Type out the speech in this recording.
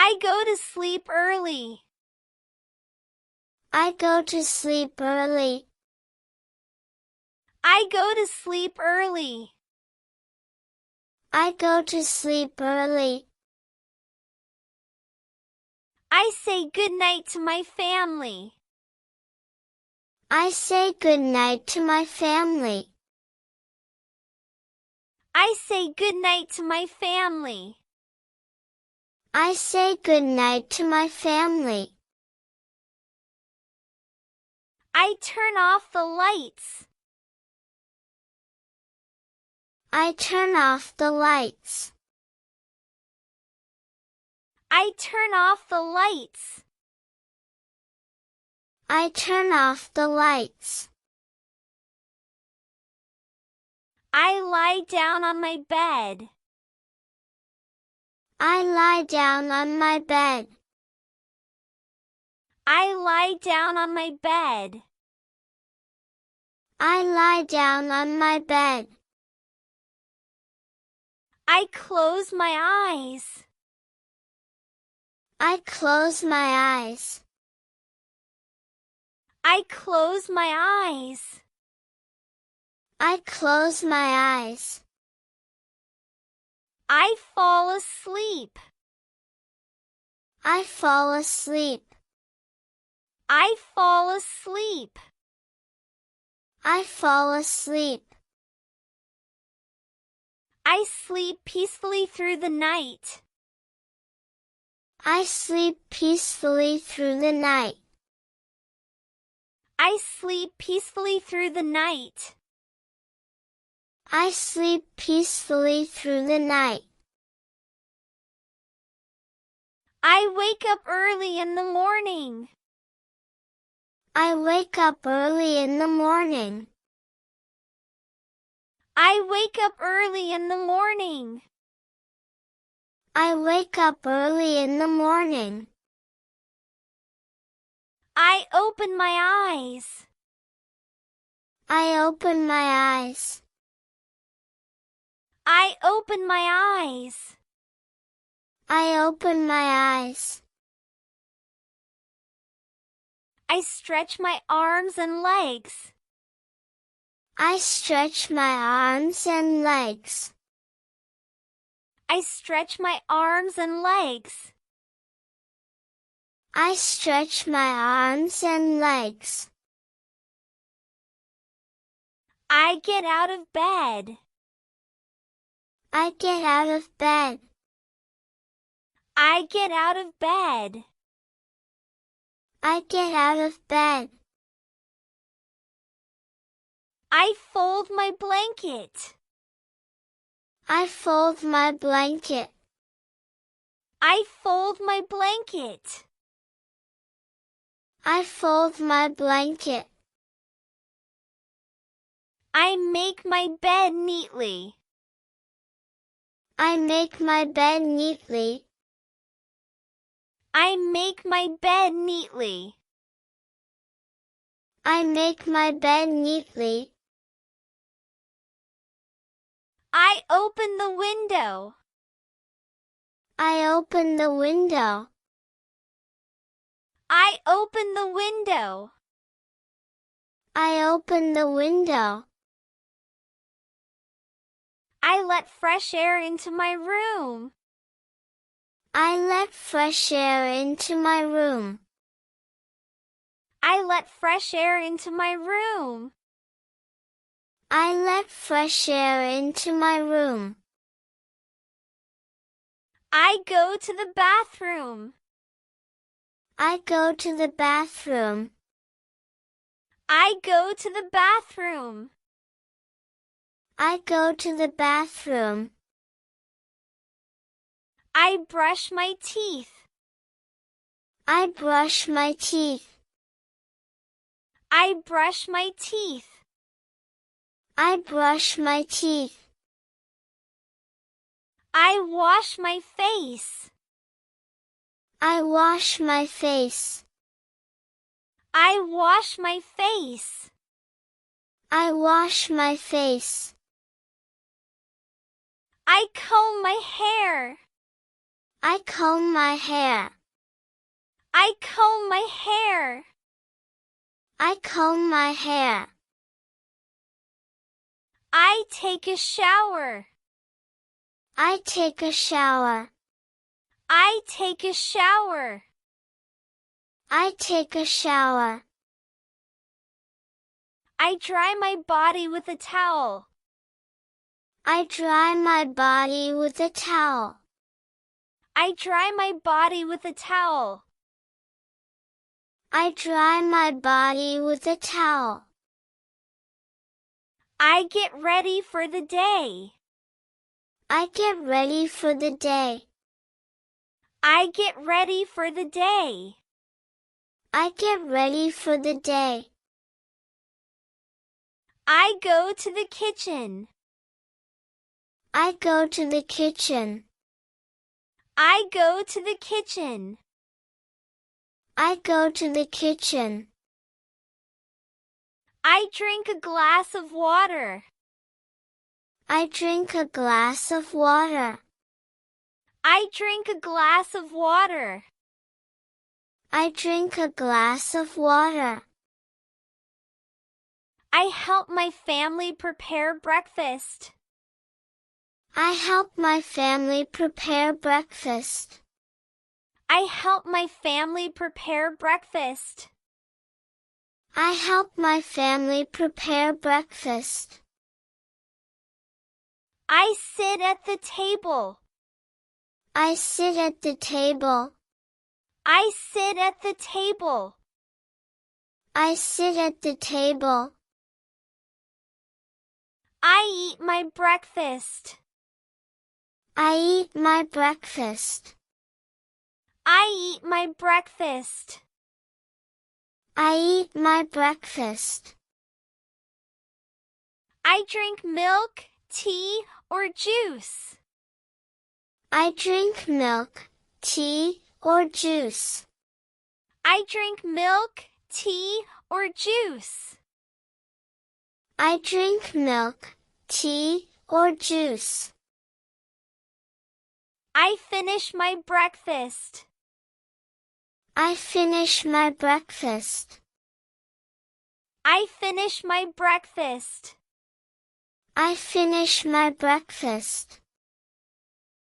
I go to sleep early. I go to sleep early. I go to sleep early. I go to sleep early. I say good night to my family. I say good night to my family. I say good night to my family. I say good night to my family. I turn off the lights. I turn off the lights. I turn off the lights. I turn off the lights. I lie down on my bed. I lie down on my bed. I lie down on my bed. I lie down on my bed. I close my eyes. I close my eyes. I close my eyes. I close my eyes. I fall asleep. I fall asleep. I fall asleep. I fall asleep. I sleep peacefully through the night. I sleep peacefully through the night. I sleep peacefully through the night. I sleep peacefully through the night. I wake up early in the morning. I wake up early in the morning. I wake up early in the morning. I wake up early in the morning. I open my eyes. I open my eyes. I open my eyes. I open my eyes. I stretch my arms and legs. I stretch my arms and legs. I stretch my arms and legs. I stretch my arms and legs. I get out of bed. I get out of bed. I get out of bed. I get out of bed. I fold my blanket. I fold my blanket. I fold my blanket. I fold my blanket. I make my bed neatly. I make my bed neatly. I make my bed neatly. I make my bed neatly. I open the window. I open the window. I open the window. I open the window. I let fresh air into my room. I let fresh air into my room. I let fresh air into my room. I let fresh air into my room. I go to the bathroom. I go to the bathroom. I go to the bathroom. I go to the bathroom. I brush my teeth. I brush my teeth. I brush my teeth. I brush my teeth. I wash my face. I wash my face. I wash my face. I wash my face. I comb my hair. I comb my hair. I comb my hair. I comb my hair. I take a shower. I take a shower. I take a shower. I take a shower. I dry my body with a towel. I dry my body with a towel. I dry my body with a towel. I dry my body with a towel. I get ready for the day. I get ready for the day. I get ready for the day. I get ready for the day. I go to the kitchen. I go to the kitchen. I go to the kitchen. I go to the kitchen. I drink a glass of water. I drink a glass of water. I drink a glass of water. I drink a glass of water. I help my family prepare breakfast. I help my family prepare breakfast. I help my family prepare breakfast. I help my family prepare breakfast. I sit at the table. I sit at the table. I sit at the table. I sit at the table. I eat my breakfast. I eat my breakfast. I eat my breakfast. I eat my breakfast. I drink milk, tea, or juice. I drink milk, tea, or juice. I drink milk, tea, or juice. I drink milk, tea, or juice. I finish my breakfast. I finish my breakfast. I finish my breakfast. I finish my breakfast.